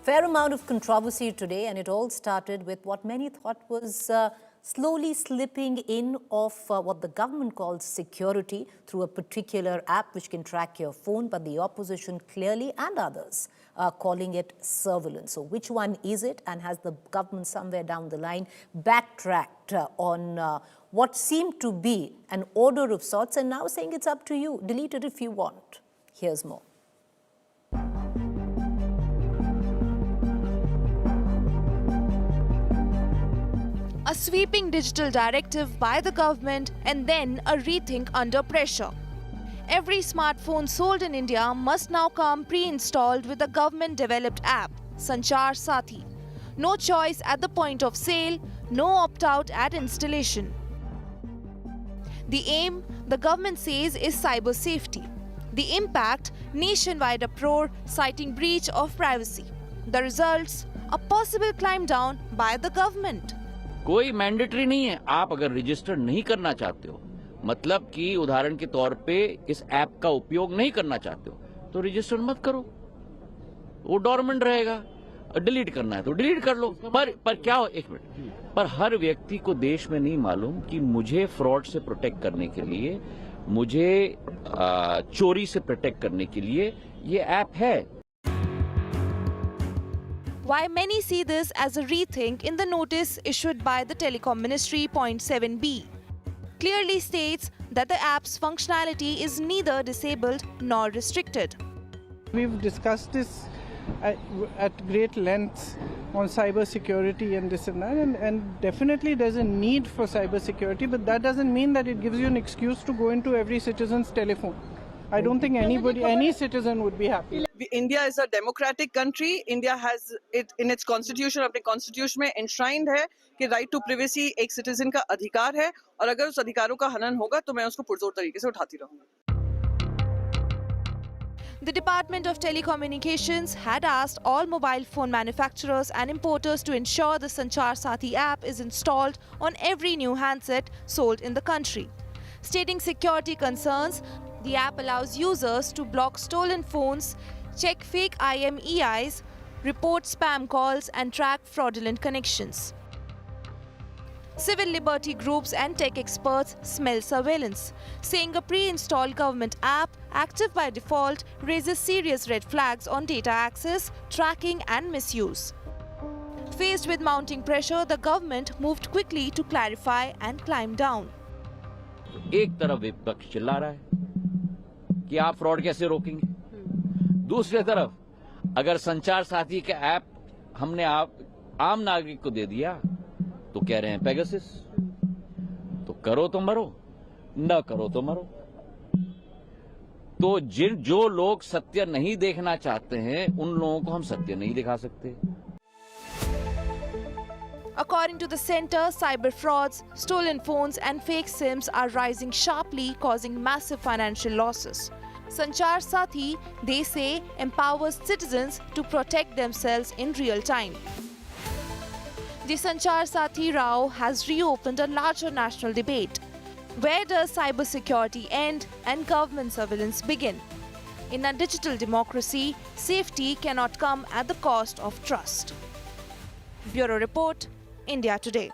Fair amount of controversy today, and it all started with what many thought was slowly slipping in of what the government calls security through a particular app which can track your phone, but the opposition clearly and others are calling it surveillance. So which one is it, and has the government somewhere down the line backtracked on what seemed to be an order of sorts and now saying it's up to you, delete it if you want? Here's more. A sweeping digital directive by the government and then a rethink under pressure. Every smartphone sold in India must now come pre-installed with a government-developed app, Sanchar Sathi. No choice at the point of sale, no opt-out at installation. The aim, the government says, is cyber safety. The impact, nationwide uproar citing breach of privacy. The results, a possible climb down by the government. कोई mandatory नहीं है। आप अगर register नहीं करना चाहते हो, मतलब कि उदाहरण के तौर पे इस ऐप का उपयोग नहीं करना चाहते हो, तो रजिस्टर मत करो, वो डोरमेंट रहेगा। डिलीट करना है तो डिलीट कर लो। पर क्या हो, एक मिनट, पर हर व्यक्ति को देश में नहीं मालूम कि मुझे फ्रॉड से प्रोटेक्ट करने के लिए, मुझे चोरी से प्रोटेक्ट करने के लिए ये ऐप है। Why many see this as a rethink in the notice issued by the Telecom Ministry, point 7B, clearly states that the app's functionality is neither disabled nor restricted. We've discussed this at great length on cyber security and this and that, and definitely there's a need for cyber security, but that doesn't mean that it gives you an excuse to go into every citizen's telephone. I don't think any citizen would be happy. India is a democratic country. India has it in its constitution, अपने constitution में enshrined है कि right to privacy एक citizen का अधिकार है, और अगर उस अधिकारों का हनन होगा तो मैं उसको पुरजोर तरीके से उठाती रहूंगी। The Department of Telecommunications had asked all mobile phone manufacturers and importers to ensure the Sanchar Sathi app is installed on every new handset sold in the country. Stating security concerns, the app allows users to block stolen phones, check fake IMEIs, report spam calls, and track fraudulent connections. Civil liberty groups and tech experts smell surveillance, saying a pre-installed government app, active by default, raises serious red flags on data access, tracking, and misuse. Faced with mounting pressure, the government moved quickly to clarify and climb down. एक तरफ विपक्ष चिल्ला रहा है कि आप fraud कैसे रोकेंगे, दूसरी तरफ अगर संचार साथी का ऐप हमने आम नागरिक को दे दिया तो कह रहे हैं पेगासस, तो करो तो मरो, न करो तो मरो। तो जो लोग सत्य नहीं देखना चाहते हैं उन लोगों को हम सत्य नहीं दिखा सकते। According to the center, cyber frauds, stolen phones and fake SIMs are rising sharply, causing massive financial losses. Sanchar Sathi, they say, empowers citizens to protect themselves in real time. The Sanchar Sathi Rao has reopened a larger national debate. Where does cybersecurity end and government surveillance begin? In a digital democracy, safety cannot come at the cost of trust. Bureau Report, India Today.